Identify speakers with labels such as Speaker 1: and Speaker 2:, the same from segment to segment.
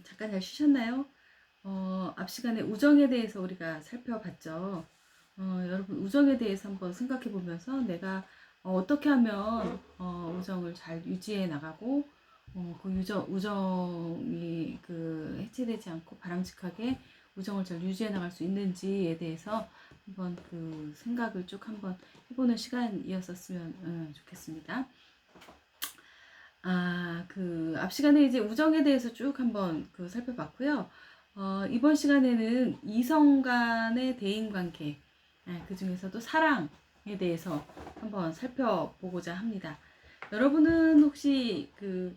Speaker 1: 잠깐 잘 쉬셨나요? 앞 시간에 우정에 대해서 우리가 살펴봤죠. 여러분 우정에 대해서 한번 생각해 보면서 내가 떻게 하면 우정을 잘 유지해 나가고 그 우정이 그 해체되지 않고 바람직하게 우정을 잘 유지해 나갈 수 있는지에 대해서 한번 그 생각을 쭉 한번 해보는 시간이었었으면 좋겠습니다. 그 앞 시간에 이제 우정에 대해서 쭉 한번 그 살펴봤고요. 이번 시간에는 이성 간의 대인 관계, 그 중에서도 사랑에 대해서 한번 살펴보고자 합니다. 여러분은 혹시 그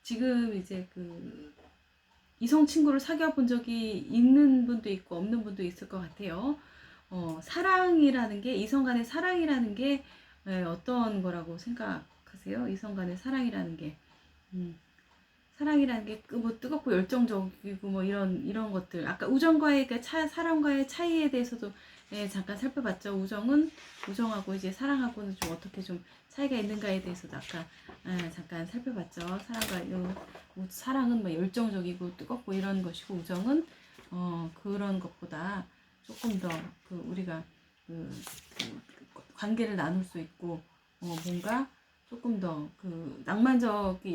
Speaker 1: 지금 이제 그 이성 친구를 사귀어 본 적이 있는 분도 있고 없는 분도 있을 것 같아요. 사랑이라는 게, 이성 간의 사랑이라는 게 어떤 거라고 생각하세요? 이성 간의 사랑이라는 게. 사랑이라는 게 뭐 뜨겁고 열정적이고 뭐 이런 것들. 아까 우정과의 사랑과의 차이에 대해서도 잠깐 살펴봤죠. 우정하고 이제 사랑하고는 좀 어떻게 좀 차이가 있는가에 대해서도 아까 잠깐 살펴봤죠. 사랑은 뭐 열정적이고 뜨겁고 이런 것이고, 우정은 그런 것보다 조금 더 그 우리가 관계를 나눌 수 있고 뭔가 조금 더 그 낭만적 그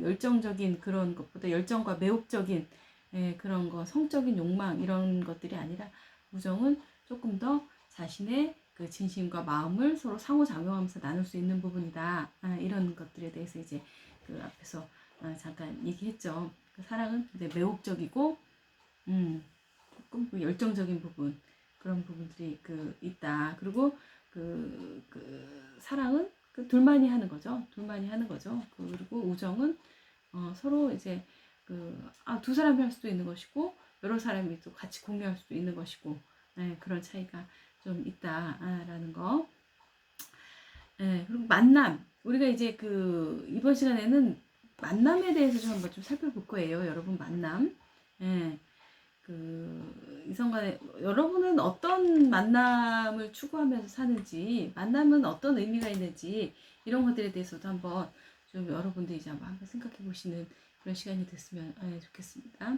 Speaker 1: 열정적인 그런 것보다 열정과 매혹적인 그런 거, 성적인 욕망 이런 것들이 아니라, 우정은 조금 더 자신의 그 진심과 마음을 서로 상호작용하면서 나눌 수 있는 부분이다. 이런 것들에 대해서 이제 그 앞에서 잠깐 얘기했죠. 그 사랑은 이제 매혹적이고 조금 그 열정적인 부분, 그런 부분들이 그 있다. 그리고 사랑은 그 둘만이 하는 거죠. 둘만이 하는 거죠. 그리고 우정은 서로 이제 두 사람이 할 수도 있는 것이고, 여러 사람이 또 같이 공유할 수도 있는 것이고, 그런 차이가 좀 있다라는 거. 그리고 만남. 우리가 이제 이번 시간에는 만남에 대해서 좀 한번 좀 살펴볼 거예요. 여러분, 만남. 이성 간에 여러분은 어떤 만남을 추구하면서 사는지, 만남은 어떤 의미가 있는지, 이런 것들에 대해서도 한번 좀 여러분들이 이제 한번 생각해 보시는 그런 시간이 됐으면 좋겠습니다.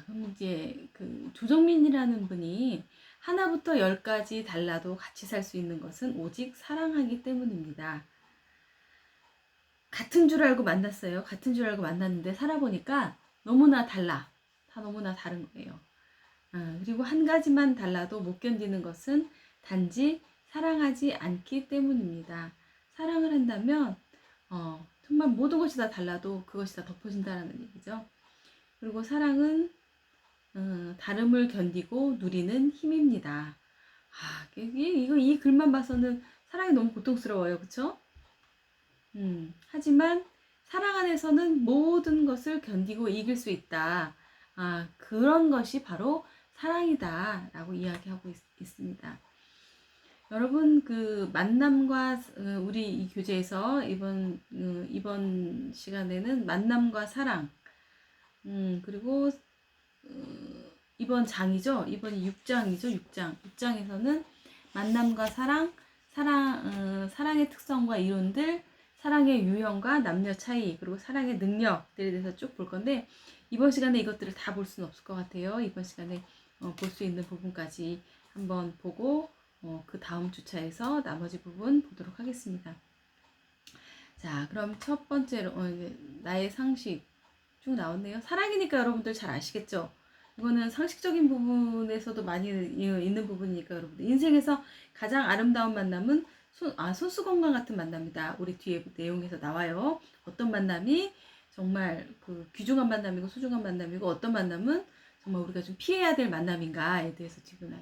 Speaker 1: 그럼 이제 조정민이라는 분이 하나부터 10까지 달라도 같이 살 수 있는 것은 오직 사랑하기 때문입니다. 같은 줄 알고 만났어요. 같은 줄 알고 만났는데 살아보니까 너무나 달라. 다 너무나 다른 거예요. 그리고 한 가지만 달라도 못 견디는 것은 단지 사랑하지 않기 때문입니다. 사랑을 한다면 정말 모든 것이 다 달라도 그것이 다 덮어진다는 얘기죠. 그리고 사랑은 다름을 견디고 누리는 힘입니다. 이 글만 봐서는 사랑이 너무 고통스러워요. 그쵸? 하지만 사랑 안에서는 모든 것을 견디고 이길 수 있다. 그런 것이 바로 사랑이다 라고 이야기하고 있습니다. 여러분, 만남과 우리 이 교재에서 이번 시간에는 만남과 사랑, 그리고 이번 장이죠. 이번이 6장이죠. 6장. 6장에서는 만남과 사랑의 특성과 이론들, 사랑의 유형과 남녀 차이, 그리고 사랑의 능력들에 대해서 쭉 볼 건데, 이번 시간에 이것들을 다 볼 수는 없을 것 같아요. 이번 시간에 볼 수 있는 부분까지 한번 보고 그 다음 주차에서 나머지 부분 보도록 하겠습니다. 자, 그럼 첫 번째로 나의 상식 쭉 나왔네요. 사랑이니까 여러분들 잘 아시겠죠? 이거는 상식적인 부분에서도 많이 있는 부분이니까 여러분들 인생에서 가장 아름다운 만남은 손수건과 같은 만남이다. 우리 뒤에 내용에서 나와요. 어떤 만남이 정말 귀중한 만남이고 소중한 만남이고, 어떤 만남은 정말 우리가 좀 피해야 될 만남인가에 대해서 지금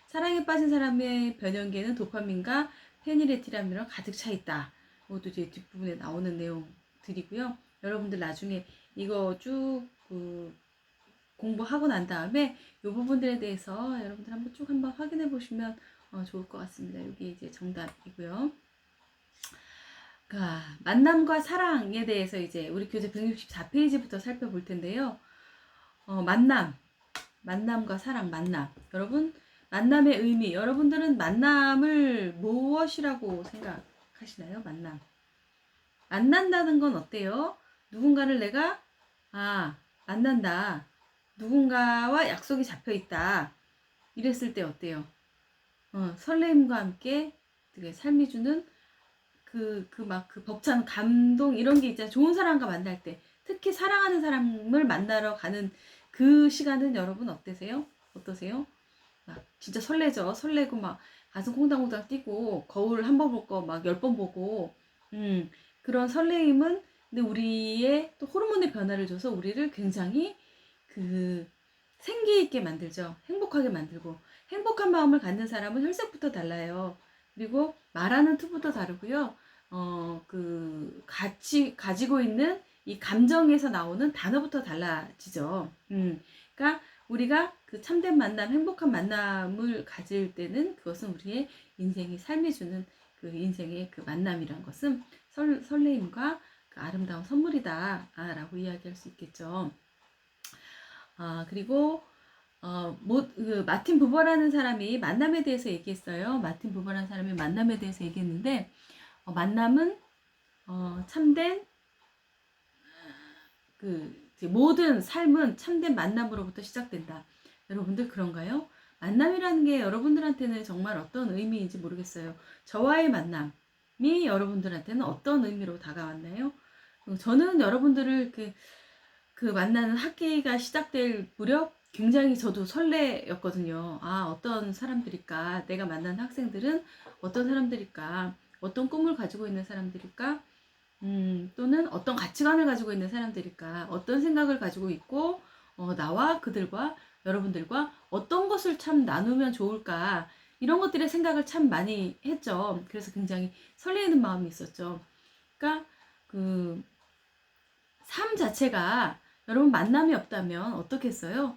Speaker 1: 사랑에 빠진 사람의 변형계는 도파민과 페니레티라민으로 가득 차 있다. 이것도 이제 뒷부분에 나오는 내용들이고요. 여러분들 나중에 이거 쭉 공부하고 난 다음에 이 부분들에 대해서 여러분들 한번 확인해 보시면 좋을 것 같습니다. 여기 이제 정답이고요. 만남과 사랑에 대해서 이제 우리 교재 164페이지부터 살펴볼 텐데요. 만남과 사랑, 만남. 여러분, 만남의 의미, 여러분들은 만남을 무엇이라고 생각하시나요? 만난다는 건 어때요? 누군가를 내가 아, 만난다. 누군가와 약속이 잡혀 있다. 이랬을 때 어때요? 설렘과 함께 되게 삶이 주는 그 벅찬 감동 이런 게 있잖아요. 좋은 사람과 만날 때. 특히 사랑하는 사람을 만나러 가는 그 시간은 여러분 어떠세요? 어떠세요? 막 진짜 설레죠. 설레고 막 가슴 콩당콩당 뛰고 거울 한 번 볼 거 막 10번 보고 그런 설레임은 근데 우리의 또 호르몬의 변화를 줘서 우리를 굉장히 그 생기 있게 만들죠. 행복하게 만들고 행복한 마음을 갖는 사람은 혈색부터 달라요. 그리고 말하는 투부터 다르고요. 그 같이 가지고 있는 이 감정에서 나오는 단어부터 달라지죠. 그러니까 우리가 그 참된 만남, 행복한 만남을 가질 때는 그것은 우리의 인생이 삶이 주는 그 인생의 그 만남이란 것은 설레임과 그 아름다운 선물이다라고 이야기할 수 있겠죠. 그리고 그 마틴 부버라는 사람이 만남에 대해서 얘기했어요. 마틴 부버라는 사람이 만남에 대해서 얘기했는데 만남은 참된 그 모든 삶은 참된 만남으로부터 시작된다. 여러분들 그런가요? 만남이라는 게 여러분들한테는 정말 어떤 의미인지 모르겠어요. 저와의 만남이 여러분들한테는 어떤 의미로 다가왔나요? 저는 여러분들을 그 만나는 학기가 시작될 무렵 굉장히 저도 설레였거든요. 어떤 사람들일까? 내가 만난 학생들은 어떤 사람들일까? 어떤 꿈을 가지고 있는 사람들일까? 또는 어떤 가치관을 가지고 있는 사람들일까? 어떤 생각을 가지고 있고, 나와 그들과 여러분들과 어떤 것을 참 나누면 좋을까? 이런 것들의 생각을 참 많이 했죠. 그래서 굉장히 설레는 마음이 있었죠. 그러니까 그 삶 자체가 여러분 만남이 없다면 어떻겠어요?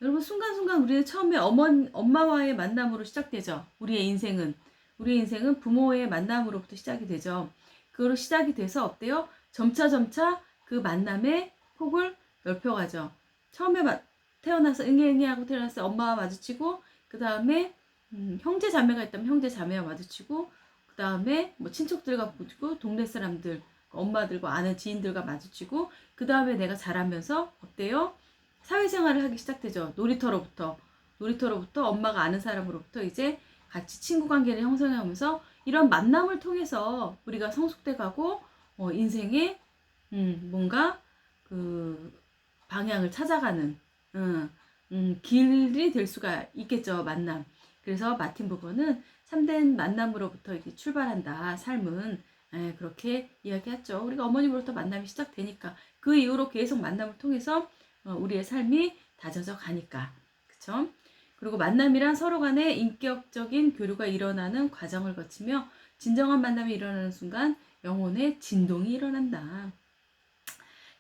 Speaker 1: 여러분 순간순간 우리는 처음에 엄마와의 만남으로 시작되죠. 우리의 인생은 부모의 만남으로부터 시작이 되죠. 그거로 시작이 돼서 어때요? 점차 그 만남의 폭을 넓혀가죠. 처음에 태어나서 응애응애하고 태어나서 엄마와 마주치고 그 다음에 형제 자매가 있다면 형제 자매와 마주치고 그 다음에 뭐 친척들과 마주치고 동네 사람들 엄마들과 아는 지인들과 마주치고 그 다음에 내가 자라면서 어때요? 사회생활을 하기 시작되죠. 놀이터로부터 엄마가 아는 사람으로부터 이제 같이 친구 관계를 형성하면서 이런 만남을 통해서 우리가 성숙돼 가고 인생의 뭔가 그 방향을 찾아가는 길이 될 수가 있겠죠. 만남. 그래서 마틴 부버는 참된 만남으로부터 이렇게 출발한다. 삶은 그렇게 이야기했죠. 우리가 어머님으로부터 만남이 시작되니까 그 이후로 계속 만남을 통해서 우리의 삶이 다져져 가니까. 그쵸? 그리고 만남이란 서로 간에 인격적인 교류가 일어나는 과정을 거치며 진정한 만남이 일어나는 순간 영혼의 진동이 일어난다.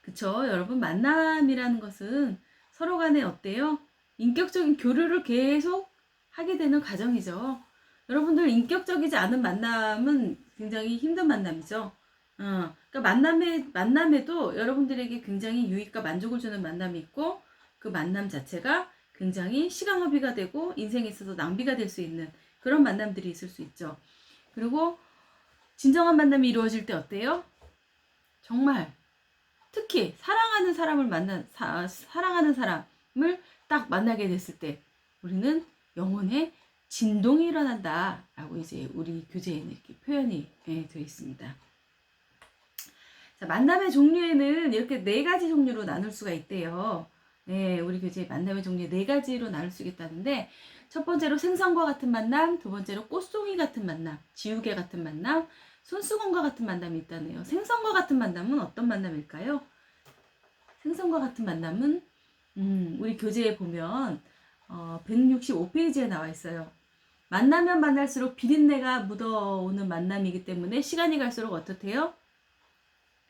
Speaker 1: 그쵸? 여러분 만남이라는 것은 서로 간에 어때요? 인격적인 교류를 계속 하게 되는 과정이죠. 여러분들 인격적이지 않은 만남은 굉장히 힘든 만남이죠. 그러니까 만남에도 여러분들에게 굉장히 유익과 만족을 주는 만남이 있고 그 만남 자체가 굉장히 시간 허비가 되고 인생에 있어서 낭비가 될 수 있는 그런 만남들이 있을 수 있죠. 그리고 진정한 만남이 이루어질 때 어때요? 정말 특히 사랑하는 사람을 딱 만나게 됐을 때 우리는 영혼의 진동이 일어난다라고 이제 우리 교재에는 이렇게 표현이 되어 있습니다. 자, 만남의 종류에는 이렇게 4가지 종류로 나눌 수가 있대요. 네, 우리 교재에 만남의 종류 4가지로 나눌 수 있다는데 첫 번째로 생선과 같은 만남, 두 번째로 꽃송이 같은 만남, 지우개 같은 만남, 손수건과 같은 만남이 있다네요. 생선과 같은 만남은 어떤 만남일까요? 생선과 같은 만남은 우리 교재에 보면 165페이지에 나와 있어요. 만나면 만날수록 비린내가 묻어오는 만남이기 때문에 시간이 갈수록 어떻대요?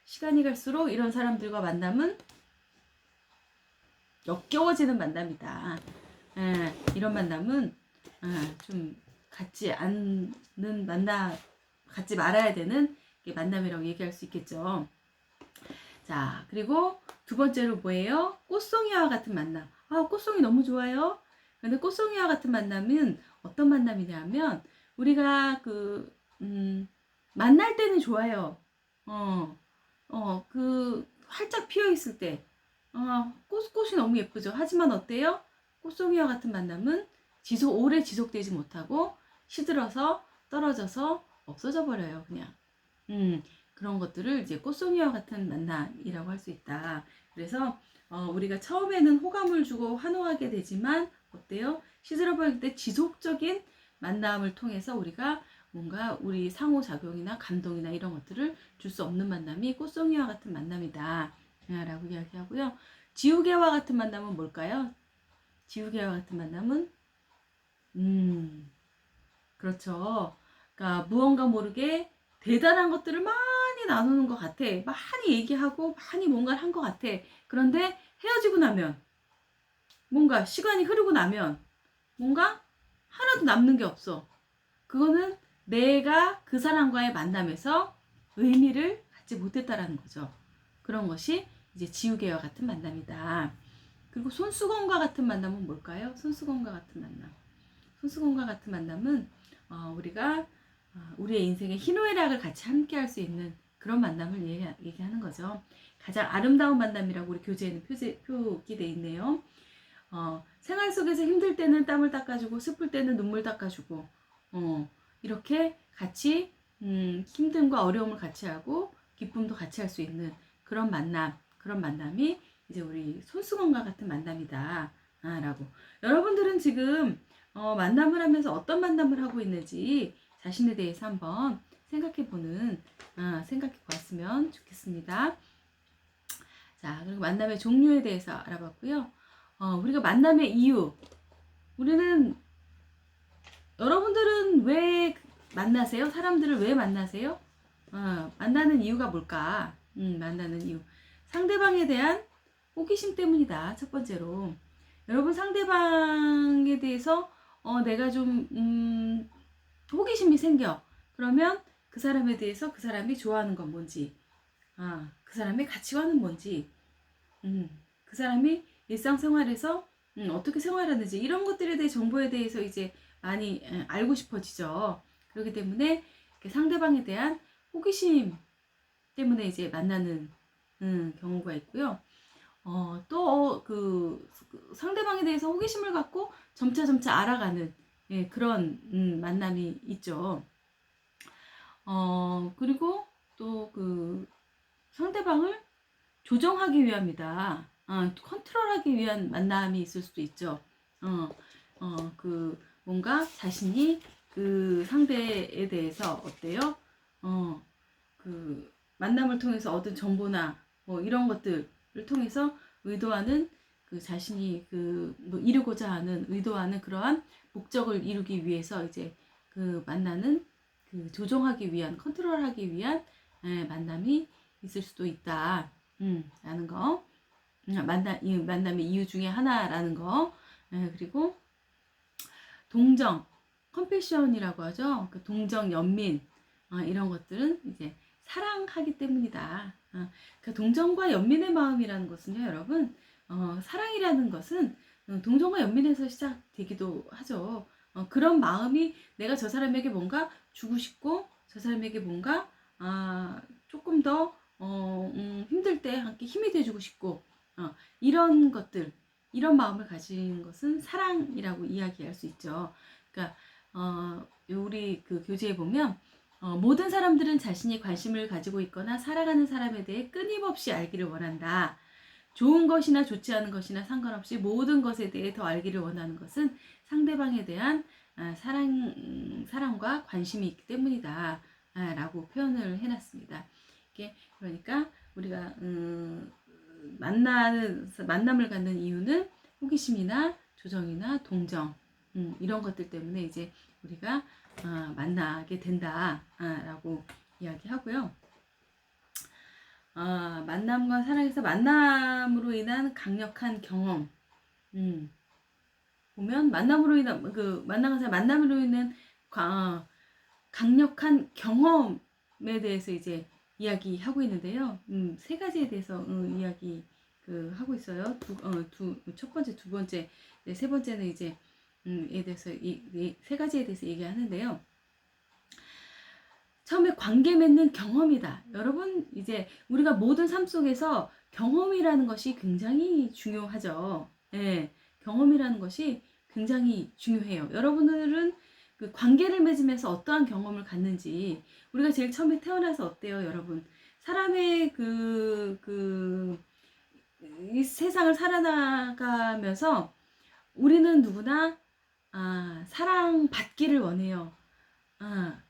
Speaker 1: 시간이 갈수록 이런 사람들과 만남은 역겨워지는 만남이다. 이런 만남은 좀 갖지 않는 갖지 말아야 되는 만남이라고 얘기할 수 있겠죠. 자, 그리고 두 번째로 뭐예요? 꽃송이와 같은 만남. 꽃송이 너무 좋아요. 근데 꽃송이와 같은 만남은 어떤 만남이냐면 우리가 만날 때는 좋아요. 그 활짝 피어 있을 때, 꽃이 너무 예쁘죠. 하지만 어때요? 꽃송이와 같은 만남은 오래 지속되지 못하고 시들어서 떨어져서 없어져 버려요, 그냥. 그런 것들을 이제 꽃송이와 같은 만남이라고 할 수 있다. 그래서 우리가 처음에는 호감을 주고 환호하게 되지만 어때요? 시들어버릴 때 지속적인 만남을 통해서 우리가 뭔가 우리 상호작용이나 감동이나 이런 것들을 줄 수 없는 만남이 꽃송이와 같은 만남이다 라고 이야기하고요. 지우개와 같은 만남은 뭘까요? 지우개와 같은 만남은 그렇죠. 그러니까 무언가 모르게 대단한 것들을 많이 나누는 것 같아. 많이 얘기하고 많이 뭔가를 한 것 같아. 그런데 헤어지고 나면 뭔가 시간이 흐르고 나면 뭔가 하나도 남는 게 없어. 그거는 내가 그 사람과의 만남에서 의미를 갖지 못했다라는 거죠. 그런 것이 이제 지우개와 같은 만남이다. 그리고 손수건과 같은 만남은 뭘까요? 손수건과 같은 만남. 손수건과 같은 만남은 우리가 우리의 인생의 희노애락을 같이 함께 할 수 있는 그런 만남을 얘기하는 거죠. 가장 아름다운 만남이라고 우리 교재에는 표기되어 있네요. 생활 속에서 힘들 때는 땀을 닦아주고 슬플 때는 눈물 닦아주고 이렇게 같이 힘듦과 어려움을 같이 하고 기쁨도 같이 할 수 있는 그런 만남이 이제 우리 손수건과 같은 만남이다 라고. 여러분들은 지금 만남을 하면서 어떤 만남을 하고 있는지 자신에 대해서 한번 생각해 보았으면 좋겠습니다. 자, 그리고 만남의 종류에 대해서 알아봤고요. 우리가 만남의 이유, 여러분들은 왜 만나세요? 사람들을 왜 만나세요? 만나는 이유가 뭘까? 만나는 이유. 상대방에 대한 호기심 때문이다. 첫 번째로. 여러분 상대방에 대해서 내가 좀 호기심이 생겨. 그러면 그 사람에 대해서 그 사람이 좋아하는 건 뭔지, 그 사람의 가치관은 뭔지, 그 사람이 일상생활에서 어떻게 생활하는지 이런 것들에 대해 정보에 대해서 이제 많이 알고 싶어지죠. 그렇기 때문에 상대방에 대한 호기심 때문에 이제 만나는 경우가 있고요. 또 그 상대방에 대해서 호기심을 갖고 점차 알아가는 그런 만남이 있죠. 그리고 또 그 상대방을 조정하기 위함이다. 컨트롤하기 위한 만남이 있을 수도 있죠. 그 뭔가 자신이 그 상대에 대해서 어때요? 그 만남을 통해서 얻은 정보나 뭐 이런 것들을 통해서 의도하는 그 자신이 뭐 이루고자 하는 의도하는 그러한 목적을 이루기 위해서 이제 그 만나는 그 조정하기 위한 컨트롤하기 위한 만남이 있을 수도 있다. 라는 거. 만남의 이유 중에 하나라는 거. 그리고 동정, 컴패션이라고 하죠. 그 동정, 연민 이런 것들은 이제 사랑하기 때문이다. 그 동정과 연민의 마음이라는 것은요, 여러분, 사랑이라는 것은 동정과 연민에서 시작되기도 하죠. 그런 마음이 내가 저 사람에게 뭔가 주고 싶고, 저 사람에게 뭔가 조금 더 힘들 때 함께 힘이 돼주고 싶고, 이런 것들, 이런 마음을 가진 것은 사랑이라고 이야기할 수 있죠. 그러니까 우리 그 교재에 보면 모든 사람들은 자신이 관심을 가지고 있거나 살아가는 사람에 대해 끊임없이 알기를 원한다. 좋은 것이나 좋지 않은 것이나 상관없이 모든 것에 대해 더 알기를 원하는 것은 상대방에 대한 사랑과 관심이 있기 때문이다. 라고 표현을 해놨습니다. 그러니까 우리가 만남을 갖는 이유는 호기심이나 조정이나 동정 이런 것들 때문에 이제 우리가 만나게 된다라고 이야기하고요. 만남과 사랑에서 만남으로 인한 강력한 경험 보면 만남으로 인한 강력한 경험에 대해서 이제 이야기하고 있는데요. 세 가지에 대해서 이야기 하고 있어요. 첫 번째, 두 번째, 세 번째는 이제 에 대해서 세 가지에 대해서 얘기하는데요. 처음에 관계 맺는 경험이다. 여러분, 이제 우리가 모든 삶 속에서 경험이라는 것이 굉장히 중요하죠. 예, 경험이라는 것이 굉장히 중요해요. 여러분들은 그 관계를 맺으면서 어떠한 경험을 갖는지, 우리가 제일 처음에 태어나서 어때요, 여러분? 사람의 이 세상을 살아나가면서 우리는 누구나 사랑받기를 원해요.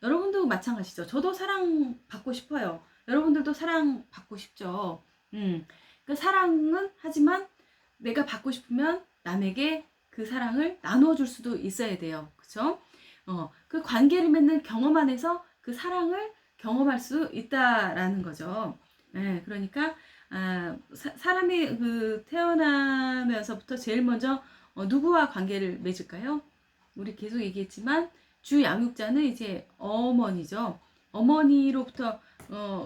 Speaker 1: 여러분도 마찬가지죠. 저도 사랑받고 싶어요. 여러분들도 사랑받고 싶죠. 그 사랑은 하지만 내가 받고 싶으면 남에게 그 사랑을 나눠줄 수도 있어야 돼요. 그쵸? 그 관계를 맺는 경험 안에서 그 사랑을 경험할 수 있다라는 거죠. 그러니까 사람이 그 태어나면서부터 제일 먼저 누구와 관계를 맺을까요? 우리 계속 얘기했지만 주 양육자는 이제 어머니죠. 어머니로부터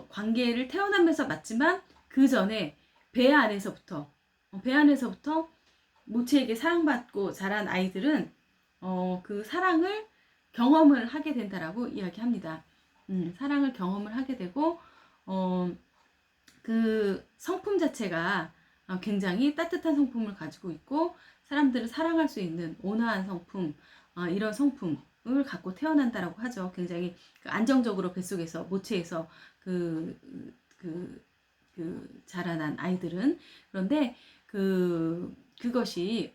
Speaker 1: 관계를 태어나면서 맞지만 그 전에 배 안에서부터 모체에게 사랑받고 자란 아이들은 그 사랑을 경험을 하게 된다라고 이야기합니다. 사랑을 경험을 하게 되고 그 성품 자체가 굉장히 따뜻한 성품을 가지고 있고 사람들을 사랑할 수 있는 온화한 성품, 이런 성품을 갖고 태어난다라고 하죠. 굉장히 안정적으로 뱃속에서 모체에서 자라난 아이들은. 그런데 그것이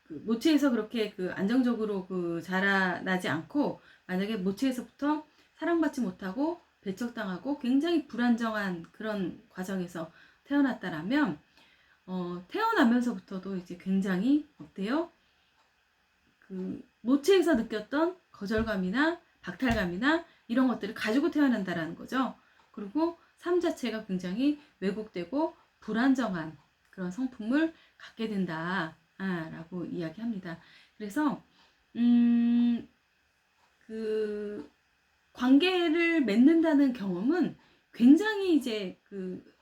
Speaker 1: 모체에서 그렇게 안정적으로 자라나지 않고 만약에 모체에서부터 사랑받지 못하고 배척당하고 굉장히 불안정한 그런 과정에서 태어났다라면 태어나면서부터도 이제 굉장히 어때요? 모체에서 느꼈던 거절감이나 박탈감이나 이런 것들을 가지고 태어난다라는 거죠. 그리고 삶 자체가 굉장히 왜곡되고 불안정한 그런 성품을 갖게 된다. 라고 이야기합니다. 그래서 관계를 맺는다는 경험은 굉장히 이제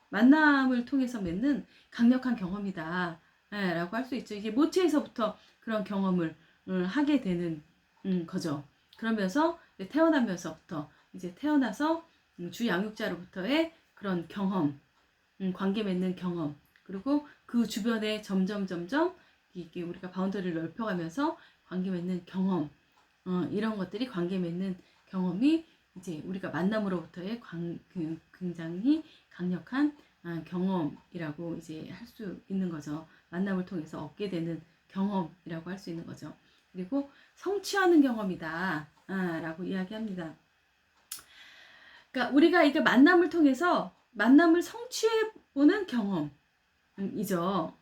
Speaker 1: 만남을 통해서 맺는 강력한 경험이다. 라고 할 수 있죠. 이게 모체에서부터 그런 경험을 하게 되는 거죠. 그러면서 태어나면서부터 이제 태어나서 주 양육자로부터의 그런 경험, 관계 맺는 경험, 그리고 그 주변에 점점 이게 우리가 바운더리를 넓혀가면서 관계 맺는 경험, 이런 것들이 관계 맺는 경험이 이제 우리가 만남으로부터의 굉장히 강력한 경험이라고 이제 할 수 있는 거죠. 만남을 통해서 얻게 되는 경험이라고 할 수 있는 거죠. 그리고 성취하는 경험이다. 라고 이야기합니다. 그러니까 우리가 이게 만남을 통해서 만남을 성취해 보는 경험이죠.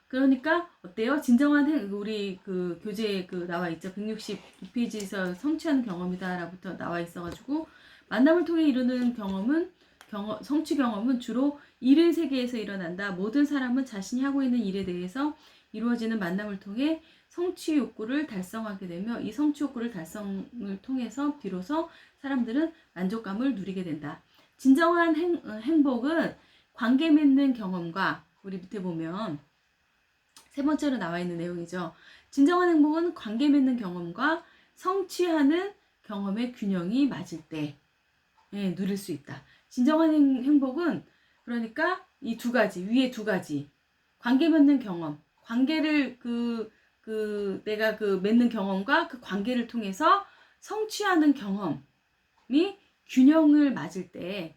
Speaker 1: 그러니까 어때요? 진정한 우리 교재에 나와 있죠. 162페이지에서 성취하는 경험이다라부터 나와 있어가지고 만남을 통해 이루는 성취 경험은 주로 일의 세계에서 일어난다. 모든 사람은 자신이 하고 있는 일에 대해서 이루어지는 만남을 통해 성취 욕구를 달성하게 되며 이 성취 욕구를 달성을 통해서 비로소 사람들은 만족감을 누리게 된다. 진정한 행복은 관계 맺는 경험과 우리 밑에 보면 세 번째로 나와 있는 내용이죠. 진정한 행복은 관계 맺는 경험과 성취하는 경험의 균형이 맞을 때 누릴 수 있다. 진정한 행복은 그러니까 이 두 가지, 위에 두 가지. 관계 맺는 경험, 관계를 내가 맺는 경험과 그 관계를 통해서 성취하는 경험이 균형을 맞을 때,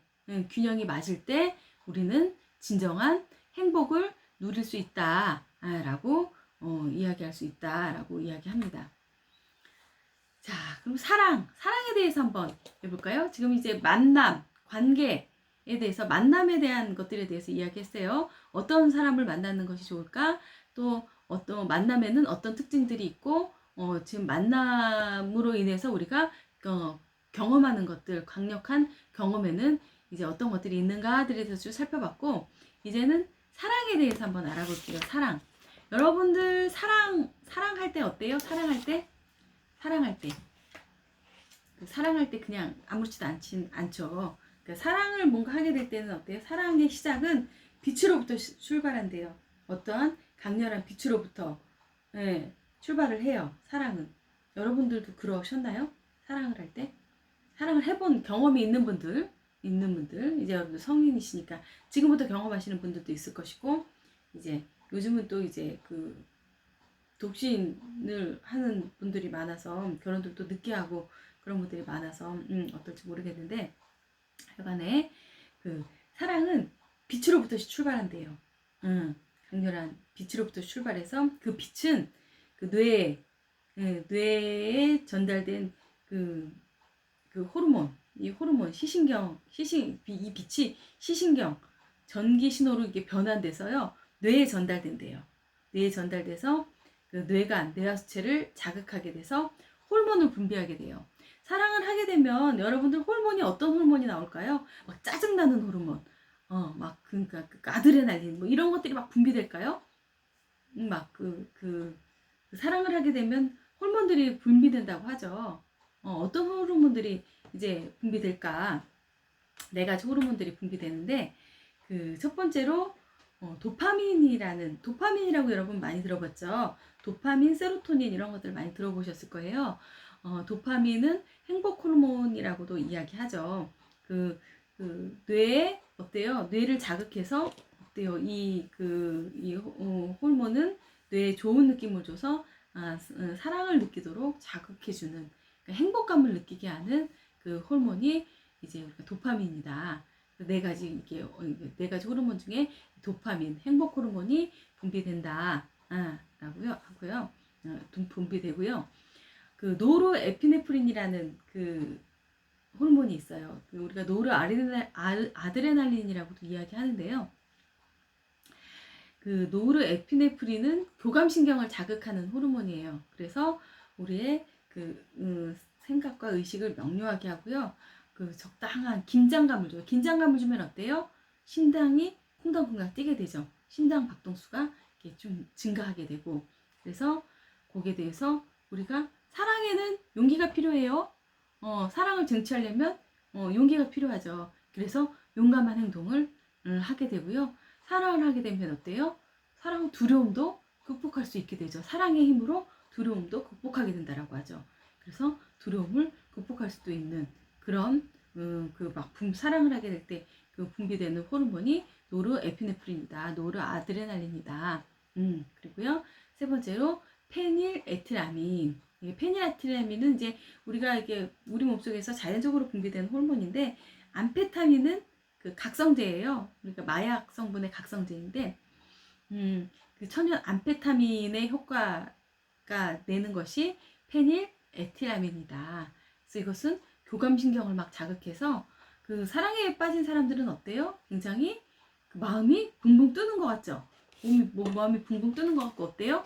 Speaker 1: 균형이 맞을 때 우리는 진정한 행복을 누릴 수 있다라고 이야기할 수 있다라고 이야기합니다. 자, 그럼 사랑에 대해서 한번 해볼까요? 지금 이제 만남, 관계에 대해서 만남에 대한 것들에 대해서 이야기했어요. 어떤 사람을 만나는 것이 좋을까? 또 어떤 만남에는 어떤 특징들이 있고 지금 만남으로 인해서 우리가 경험하는 것들, 강력한 경험에는 이제 어떤 것들이 있는가들에 대해서 쭉 살펴봤고 이제는 사랑에 대해서 한번 알아볼게요. 사랑. 여러분들 사랑할 때 어때요? 사랑할 때 그냥 아무렇지도 않죠. 그러니까 사랑을 뭔가 하게 될 때는 어때요? 사랑의 시작은 빛으로부터 출발한대요. 어떠한 강렬한 빛으로부터 출발을 해요. 사랑은. 여러분들도 그러셨나요? 사랑을 할 때. 사랑을 해본 경험이 있는 분들, 이제 성인이시니까 지금부터 경험하시는 분들도 있을 것이고, 이제 요즘은 또 이제 그 독신을 하는 분들이 많아서 결혼도 또 늦게 하고 그런 분들이 많아서 어떨지 모르겠는데, 하여간에 그 사랑은 빛으로부터 출발한대요. 강렬한 빛으로부터 출발해서 그 빛은 그 뇌에 전달된 그, 그 호르몬, 이 호르몬 이 빛이 시신경 전기 신호로 이게 변환돼서요 뇌에 전달된대요. 뇌에 전달돼서 그 뇌하수체를 자극하게 돼서 호르몬을 분비하게 돼요. 사랑을 하게 되면 여러분들 호르몬이 어떤 호르몬이 나올까요? 막 짜증나는 호르몬, 막 그러니까 그 아드레날린 뭐 이런 것들이 막 분비될까요? 그 사랑을 하게 되면 호르몬들이 분비된다고 하죠. 어떤 호르몬들이 이제 분비될까? 네 가지 호르몬들이 분비되는데 그 첫 번째로 도파민이라고 여러분 많이 들어봤죠. 도파민, 세로토닌 이런 것들 많이 들어보셨을 거예요. 도파민은 행복 호르몬이라고도 이야기하죠. 뇌에 어때요? 뇌를 자극해서 어때요? 이 호르몬은 뇌에 좋은 느낌을 줘서 사랑을 느끼도록 자극해주는 그러니까 행복감을 느끼게 하는 그 호르몬이 이제 우리가 도파민이다. 네 가지 호르몬 중에 도파민, 행복 호르몬이 분비된다. 라고요 하고요. 분비되고요. 그 노르에피네프린이라는 그 호르몬이 있어요. 그 우리가 아드레날린이라고도 이야기하는데요. 그 노르에피네프린은 교감신경을 자극하는 호르몬이에요. 그래서 우리의 생각과 의식을 명료하게 하고요. 그 적당한 긴장감을 줘요. 긴장감을 주면 어때요? 심장이 쿵당쿵당 뛰게 되죠. 심장 박동수가 이렇게 좀 증가하게 되고 그래서 거기에 대해서 우리가 사랑에는 용기가 필요해요. 사랑을 쟁취하려면 용기가 필요하죠. 그래서 용감한 행동을 하게 되고요. 사랑을 하게 되면 어때요? 두려움도 극복할 수 있게 되죠. 사랑의 힘으로 두려움도 극복하게 된다라고 하죠. 그래서 두려움을 극복할 수도 있는 그런 사랑을 하게 될 때 그 분비되는 호르몬이 노르에피네프린이다. 노르아드레날린이다. 그리고요. 세 번째로 페닐에틸아민. 페닐에틸아민은 이제 이게 우리 몸속에서 자연적으로 분비되는 호르몬인데 암페타민은 그 각성제예요. 그러니까 마약 성분의 각성제인데 그 천연 암페타민의 효과가 내는 것이 페닐에틸아민이다. 그래서 이것은 교감신경을 막 자극해서 그 사랑에 빠진 사람들은 어때요? 굉장히 그 마음이 붕붕 뜨는 것 같죠? 마음이 붕붕 뜨는 것 같고 어때요?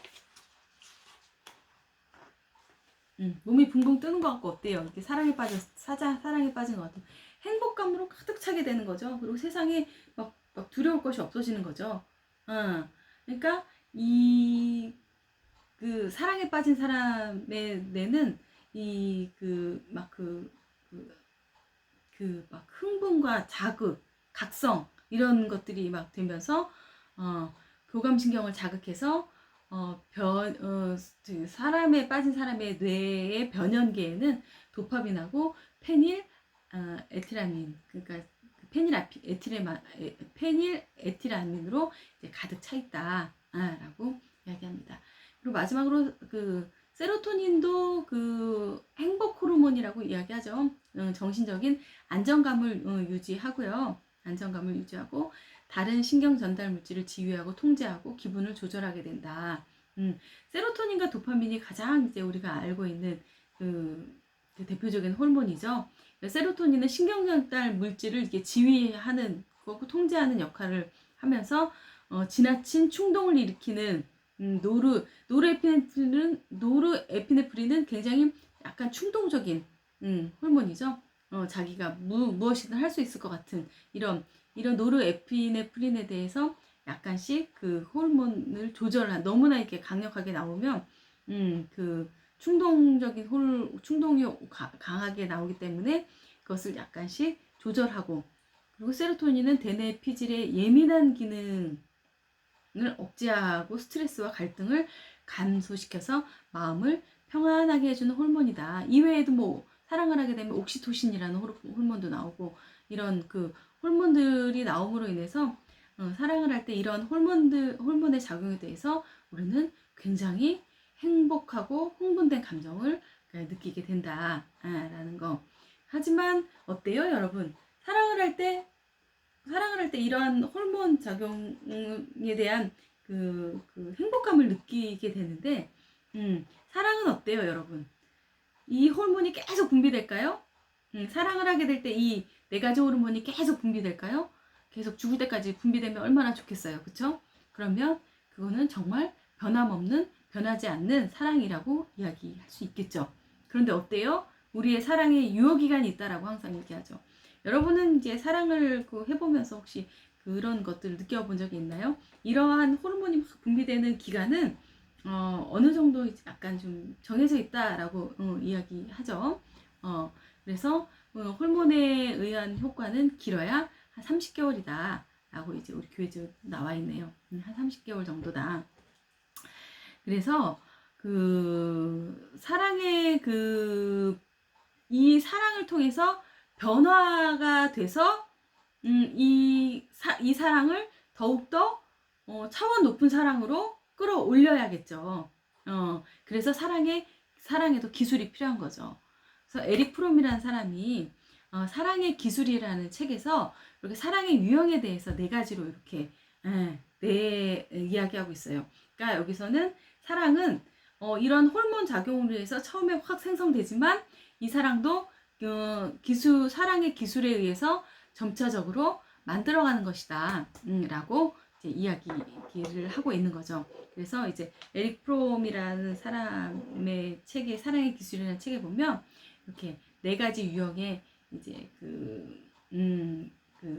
Speaker 1: 몸이 붕붕 뜨는 것 같고 어때요? 이렇게 사랑에 빠진 것 같은 행복감으로 가득 차게 되는 거죠. 그리고 세상에 막 두려울 것이 없어지는 거죠. 그러니까 그 사랑에 빠진 사람의 뇌는 막 흥분과 자극, 각성 이런 것들이 막 되면서 교감신경을 자극해서 사람에 빠진 사람의 뇌의 변연계에는 도파민하고 에틸아민 그러니까 페닐에틸아민으로 가득 차 있다라고 이야기합니다. 그리고 마지막으로 그 세로토닌도 그 행복 호르몬이라고 이야기하죠. 정신적인 안정감을 유지하고요. 안정감을 유지하고 다른 신경 전달 물질을 지휘하고 통제하고 기분을 조절하게 된다. 세로토닌과 도파민이 가장 이제 우리가 알고 있는 그 대표적인 호르몬이죠. 세로토닌은 신경 전달 물질을 이렇게 지휘하는 거고 통제하는 역할을 하면서 지나친 충동을 일으키는 노르에피네프린은 굉장히 약간 충동적인 호르몬이죠. 자기가 무엇이든 할 수 있을 것 같은 이런 노르에피네프린에 대해서 약간씩 그 호르몬을 너무나 이렇게 강력하게 나오면 그 충동이 강하게 나오기 때문에 그것을 약간씩 조절하고 그리고 세로토닌은 대뇌 피질의 예민한 기능을 억제하고 스트레스와 갈등을 감소시켜서 마음을 평안하게 해주는 호르몬이다. 이외에도 사랑을 하게 되면 옥시토신이라는 호르몬도 나오고 이런 그 호르몬들이 나옴으로 인해서 사랑을 할 때 이런 호르몬의 작용에 대해서 우리는 굉장히 행복하고 흥분된 감정을 느끼게 된다라는 거. 하지만 어때요, 여러분? 사랑을 할 때 이러한 호르몬 작용에 대한 그 행복감을 느끼게 되는데, 사랑은 어때요, 여러분? 이 호르몬이 계속 분비될까요? 사랑을 하게 될 때 이 네 가지 호르몬이 계속 분비될까요? 계속 죽을 때까지 분비되면 얼마나 좋겠어요. 그쵸? 그러면 그거는 정말 변하지 않는 사랑이라고 이야기할 수 있겠죠. 그런데 어때요? 우리의 사랑에 유효기간이 있다라고 항상 얘기하죠. 여러분은 이제 사랑을 해보면서 혹시 그런 것들을 느껴본 적이 있나요? 이러한 호르몬이 막 분비되는 기간은 어느 정도 약간 좀 정해져 있다라고 이야기하죠. 그래서 호르몬에 의한 효과는 길어야 한 30개월이다 라고 이제 우리 교회에 나와 있네요. 한 30개월 정도다. 그래서 이 사랑을 통해서 변화가 돼서 이 사랑을 더욱더 차원 높은 사랑으로 끌어올려야겠죠. 그래서 사랑에도 기술이 필요한 거죠. 그래서 에릭 프롬이라는 사람이 사랑의 기술이라는 책에서 이렇게 사랑의 유형에 대해서 네 가지로 이렇게 이야기하고 있어요. 그러니까 여기서는 사랑은 이런 호르몬 작용으로 해서 처음에 확 생성되지만 이 사랑도 사랑의 기술에 의해서 점차적으로 만들어가는 것이다 라고 이제 이야기를 하고 있는 거죠. 그래서 이제 에릭 프롬이라는 사람의 책에 사랑의 기술이라는 책에 보면 이렇게 네 가지 유형의 이제 그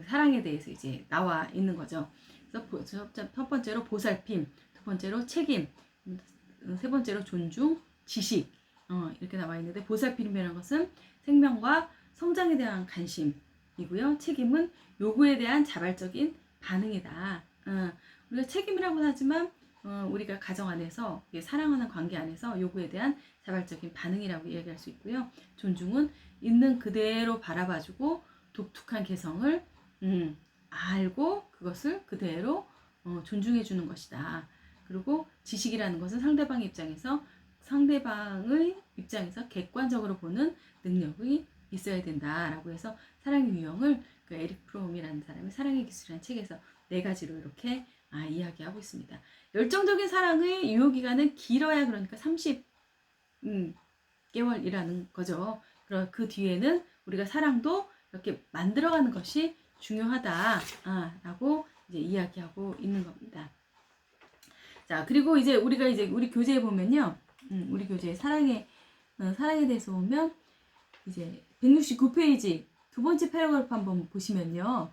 Speaker 1: 사랑에 대해서 이제 나와 있는 거죠. 그래서 첫 번째로 보살핌, 두 번째로 책임, 세 번째로 존중, 지식 이렇게 나와 있는데 보살핌이라는 것은 생명과 성장에 대한 관심이고요. 책임은 요구에 대한 자발적인 반응이다. 우리가 책임이라고는 하지만 우리가 가정 안에서 사랑하는 관계 안에서 요구에 대한 자발적인 반응이라고 이야기할 수 있고요. 존중은 있는 그대로 바라봐주고 독특한 개성을 알고 그것을 그대로 존중해 주는 것이다. 그리고 지식이라는 것은 상대방의 입장에서 객관적으로 보는 능력이 있어야 된다라고 해서 사랑의 유형을 그 에릭 프롬이라는 사람이 사랑의 기술이라는 책에서 네 가지로 이렇게 이야기하고 있습니다. 열정적인 사랑의 유효기간은 길어야 그러니까 30개월이라는 거죠. 그 뒤에는 우리가 사랑도 이렇게 만들어가는 것이 중요하다라고 이제 이야기하고 있는 겁니다. 자, 그리고 이제 우리 교재에 보면요. 우리 교재 사랑에 대해서 보면 이제 169페이지 두 번째 패러그래프 한번 보시면요.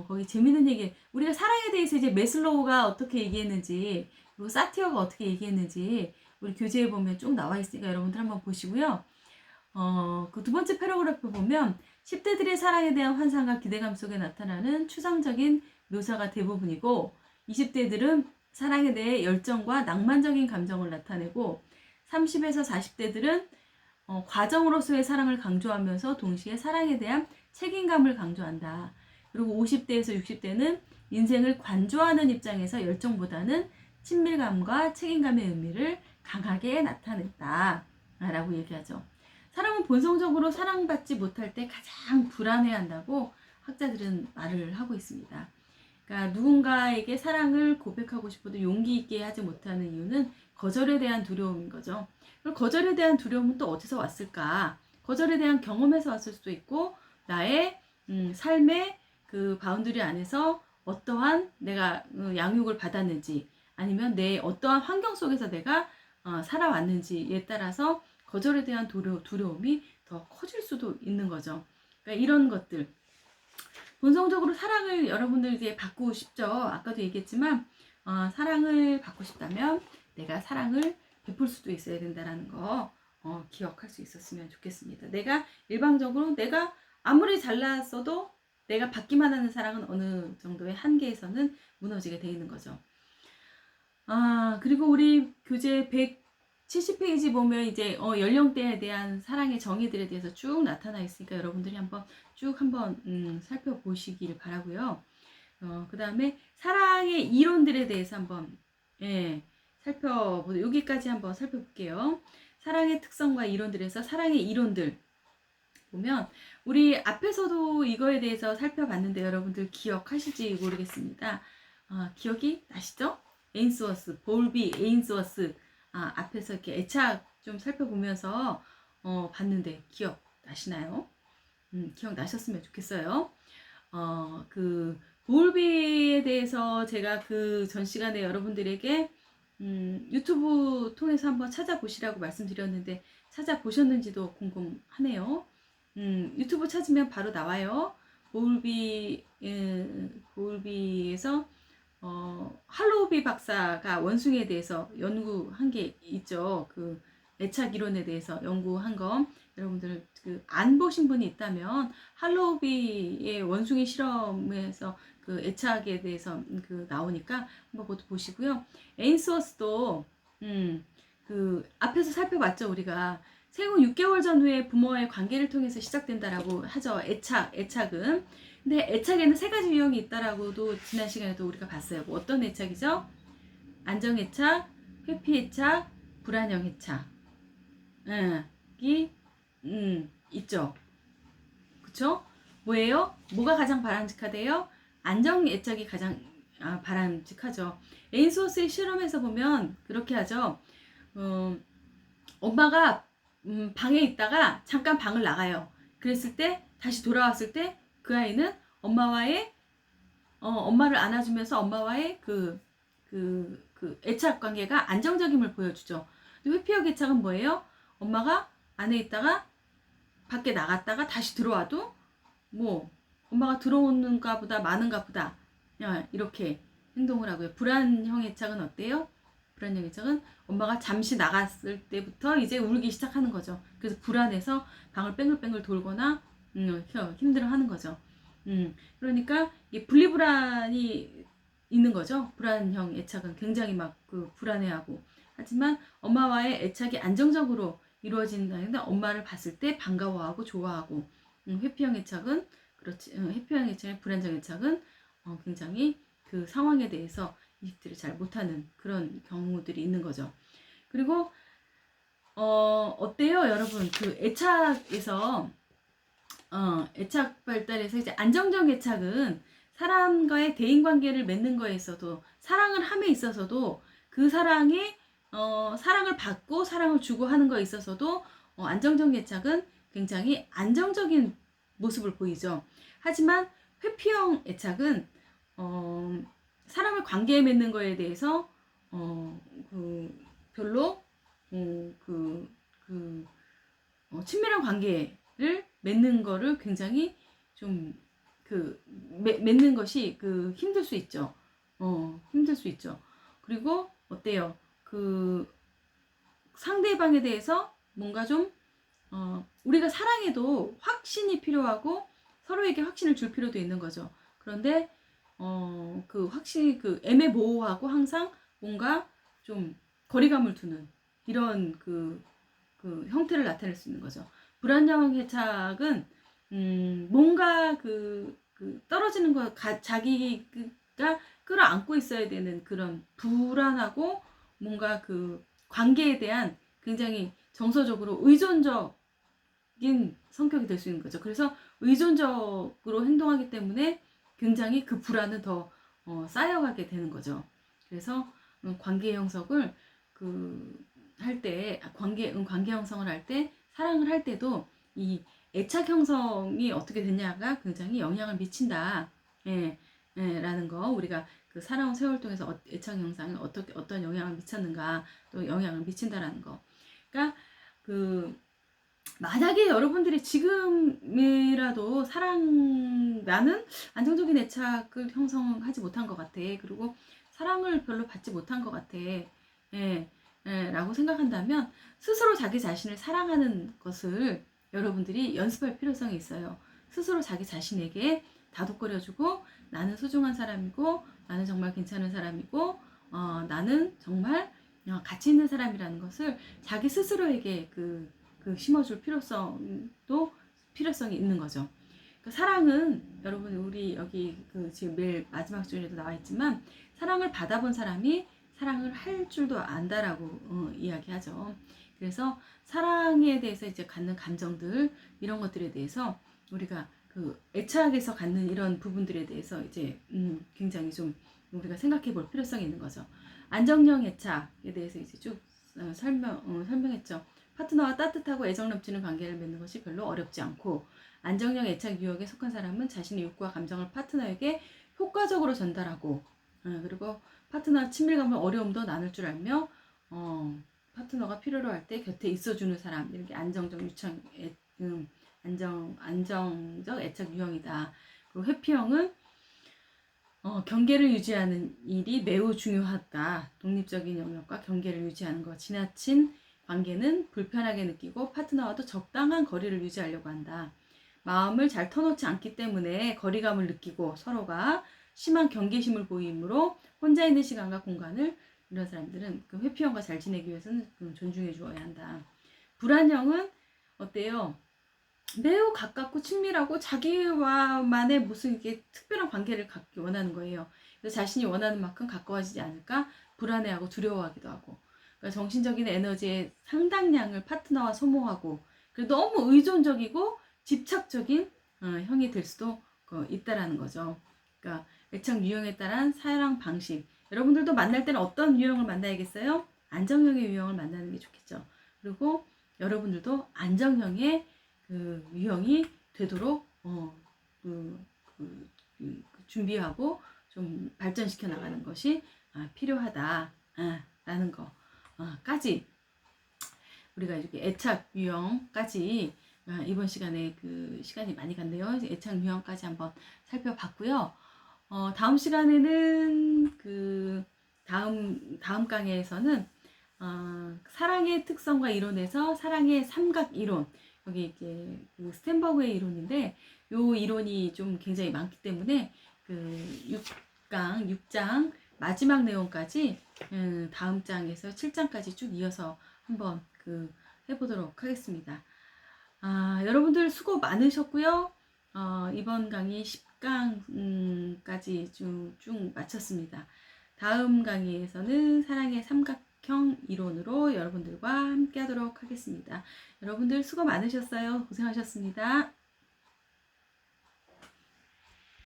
Speaker 1: 거기 재밌는 얘기, 우리가 사랑에 대해서 이제 매슬로우가 어떻게 얘기했는지, 그리고 사티어가 어떻게 얘기했는지 우리 교재에 보면 쭉 나와 있으니까 여러분들 한번 보시고요. 그 두 번째 패러그래프 보면 10대들의 사랑에 대한 환상과 기대감 속에 나타나는 추상적인 묘사가 대부분이고 20대들은 사랑에 대해 열정과 낭만적인 감정을 나타내고 30에서 40대들은 과정으로서의 사랑을 강조하면서 동시에 사랑에 대한 책임감을 강조한다. 그리고 50대에서 60대는 인생을 관조하는 입장에서 열정보다는 친밀감과 책임감의 의미를 강하게 나타냈다. 라고 얘기하죠. 사람은 본성적으로 사랑받지 못할 때 가장 불안해한다고 학자들은 말을 하고 있습니다. 그러니까 누군가에게 사랑을 고백하고 싶어도 용기 있게 하지 못하는 이유는 거절에 대한 두려움인 거죠. 그리고 거절에 대한 두려움은 또 어디서 왔을까? 거절에 대한 경험에서 왔을 수도 있고 나의 삶의 그 바운더리 안에서 어떠한 내가 양육을 받았는지 아니면 내 어떠한 환경 속에서 내가 살아왔는지에 따라서 거절에 대한 두려움이 더 커질 수도 있는 거죠. 그러니까 이런 것들 본성적으로 사랑을 여러분들에게 받고 싶죠. 아까도 얘기했지만 사랑을 받고 싶다면 내가 사랑을 베풀 수도 있어야 된다는 거 기억할 수 있었으면 좋겠습니다. 일방적으로 내가 아무리 잘났어도 내가 받기만 하는 사랑은 어느 정도의 한계에서는 무너지게 돼 있는 거죠. 그리고 우리 교재 70페이지 보면 이제 연령대에 대한 사랑의 정의들에 대해서 쭉 나타나 있으니까 여러분들이 한번 살펴보시길 바라고요. 그 다음에 사랑의 이론들에 대해서 한번 예, 여기까지 한번 살펴볼게요. 사랑의 특성과 이론들에서 사랑의 이론들 보면 우리 앞에서도 이거에 대해서 살펴봤는데 여러분들 기억하실지 모르겠습니다. 기억이 나시죠? 에인스워스, 볼비, 에인스워스 앞에서 이렇게 애착 좀 살펴보면서 봤는데 기억 나시나요? 기억 나셨으면 좋겠어요. 그 볼비에 대해서 제가 그 전 시간에 여러분들에게 유튜브 통해서 한번 찾아보시라고 말씀드렸는데 찾아보셨는지도 궁금하네요. 유튜브 찾으면 바로 나와요. 볼비에서 할로우비 박사가 원숭이에 대해서 연구한 게 있죠. 그 애착 이론에 대해서 연구한 거 여러분들 안 보신 분이 있다면 할로우비의 원숭이 실험에서 그 애착에 대해서 나오니까 한번 그것도 보시고요. 에인스워스도 그 앞에서 살펴봤죠. 우리가 생후 6개월 전후에 부모와의 관계를 통해서 시작된다라고 하죠. 애착은. 근데 애착에는 3가지 유형이 있다라고도 지난 시간에도 우리가 봤어요. 뭐 어떤 애착이죠? 안정애착, 회피애착, 불안형 애착. 이 있죠. 그쵸? 뭐예요? 뭐가 가장 바람직하대요? 안정애착이 가장 바람직하죠. 에인스워스의 실험에서 보면 그렇게 하죠. 엄마가 방에 있다가 잠깐 방을 나가요. 그랬을 때 다시 돌아왔을 때 그 아이는 엄마를 안아주면서 엄마와의 그 애착 관계가 안정적임을 보여주죠. 회피형 애착은 뭐예요? 엄마가 안에 있다가 밖에 나갔다가 다시 들어와도 뭐 엄마가 들어오는가 보다 많은가 보다 이렇게 행동을 하고요. 불안형 애착은 어때요? 불안형 애착은 엄마가 잠시 나갔을 때부터 이제 울기 시작하는 거죠. 그래서 불안해서 방을 뺑글뺑글 돌거나 힘들어하는 거죠. 그러니까 이 분리불안이 있는 거죠. 불안형 애착은 굉장히 막 불안해하고 하지만 엄마와의 애착이 안정적으로 이루어진다는데 엄마를 봤을 때 반가워하고 좋아하고 회피형 애착은 그렇지. 회피형 애착, 불안정 애착은 굉장히 그 상황에 대해서 인식들을 잘 못하는 그런 경우들이 있는 거죠. 그리고 어때요, 여러분? 그 애착에서 애착 발달에서 이제 안정적 애착은 사람과의 대인 관계를 맺는 거에 있어도 사랑을 함에 있어서도 그 사랑에 사랑을 받고 사랑을 주고 하는 거에 있어서도 안정적 애착은 굉장히 안정적인 모습을 보이죠. 하지만 회피형 애착은 사람을 관계에 맺는 거에 대해서 별로 친밀한 관계를 맺는 거를 굉장히 좀 맺는 것이 힘들 수 있죠. 힘들 수 있죠. 그리고 어때요? 상대방에 대해서 뭔가 좀 우리가 사랑해도 확신이 필요하고 서로에게 확신을 줄 필요도 있는 거죠. 그런데 확신이 애매모호하고 항상 뭔가 좀 거리감을 두는 이런 형태를 나타낼 수 있는 거죠. 불안형 애착은 뭔가 떨어지는 거 자기가 끌어안고 있어야 되는 그런 불안하고 뭔가 관계에 대한 굉장히 정서적으로 의존적인 성격이 될 수 있는 거죠. 그래서 의존적으로 행동하기 때문에 굉장히 그 불안은 더 쌓여가게 되는 거죠. 그래서 관계 형성을 할 때 관계 형성을 할 때 사랑을 할 때도 이 애착 형성이 어떻게 되냐가 굉장히 영향을 미친다. 라는 거 우리가 살아온 세월 통해서 애착 형성이 어떤 영향을 미쳤는가 또 영향을 미친다라는 거. 그러니까 만약에 여러분들이 지금이라도 나는 안정적인 애착을 형성하지 못한 것 같아. 그리고 사랑을 별로 받지 못한 것 같아. 라고 생각한다면 스스로 자기 자신을 사랑하는 것을 여러분들이 연습할 필요성이 있어요. 스스로 자기 자신에게 다독거려주고 나는 소중한 사람이고 나는 정말 괜찮은 사람이고 나는 정말 가치 있는 사람이라는 것을 자기 스스로에게 심어줄 필요성이 있는 거죠. 그 사랑은 여러분 우리 여기 지금 매일 마지막 주에도 나와 있지만 사랑을 받아본 사람이 사랑을 할 줄도 안다라고 이야기하죠. 그래서 사랑에 대해서 이제 갖는 감정들 이런 것들에 대해서 우리가 애착에서 갖는 이런 부분들에 대해서 이제 굉장히 좀 우리가 생각해 볼 필요성이 있는 거죠. 안정형 애착에 대해서 이제 쭉 설명했죠. 파트너와 따뜻하고 애정 넘치는 관계를 맺는 것이 별로 어렵지 않고 안정형 애착 유형에 속한 사람은 자신의 욕구와 감정을 파트너에게 효과적으로 전달하고 그리고 파트너와 친밀감을 어려움도 나눌 줄 알며 파트너가 필요로 할 때 곁에 있어주는 사람 이렇게 안정적 애착 유형이다. 그리고 회피형은 경계를 유지하는 일이 매우 중요하다. 독립적인 영역과 경계를 유지하는 것. 지나친 관계는 불편하게 느끼고 파트너와도 적당한 거리를 유지하려고 한다. 마음을 잘 터놓지 않기 때문에 거리감을 느끼고 서로가 심한 경계심을 보이므로 혼자 있는 시간과 공간을 이런 사람들은 회피형과 잘 지내기 위해서는 존중해 주어야 한다. 불안형은 어때요? 매우 가깝고 친밀하고 자기와만의 무슨 이게 특별한 관계를 갖기 원하는 거예요. 그래서 자신이 원하는 만큼 가까워지지 않을까 불안해하고 두려워하기도 하고, 그러니까 정신적인 에너지의 상당량을 파트너와 소모하고, 그리고 너무 의존적이고 집착적인 형이 될 수도 있다라는 거죠. 그러니까 애착 유형에 따른 사랑 방식. 여러분들도 만날 때는 어떤 유형을 만나야겠어요? 안정형의 유형을 만나는 게 좋겠죠. 그리고 여러분들도 안정형의 유형이 되도록 준비하고 좀 발전시켜 나가는 것이 필요하다라는 거까지 우리가 이렇게 애착 유형까지 이번 시간에 시간이 많이 갔네요. 애착 유형까지 한번 살펴봤고요. 다음 시간에는 다음 강의에서는 사랑의 특성과 이론에서 사랑의 삼각 이론, 여기 이게 스탠버그의 이론인데 요 이론이 좀 굉장히 많기 때문에 6장 마지막 내용까지 다음 장에서 7장까지 쭉 이어서 한번 해보도록 하겠습니다. 여러분들 수고 많으셨고요. 이번 강의 10강까지 쭉 마쳤습니다. 다음 강의에서는 사랑의 삼각형 이론으로 여러분들과 함께 하도록 하겠습니다. 여러분들 수고 많으셨어요. 고생하셨습니다.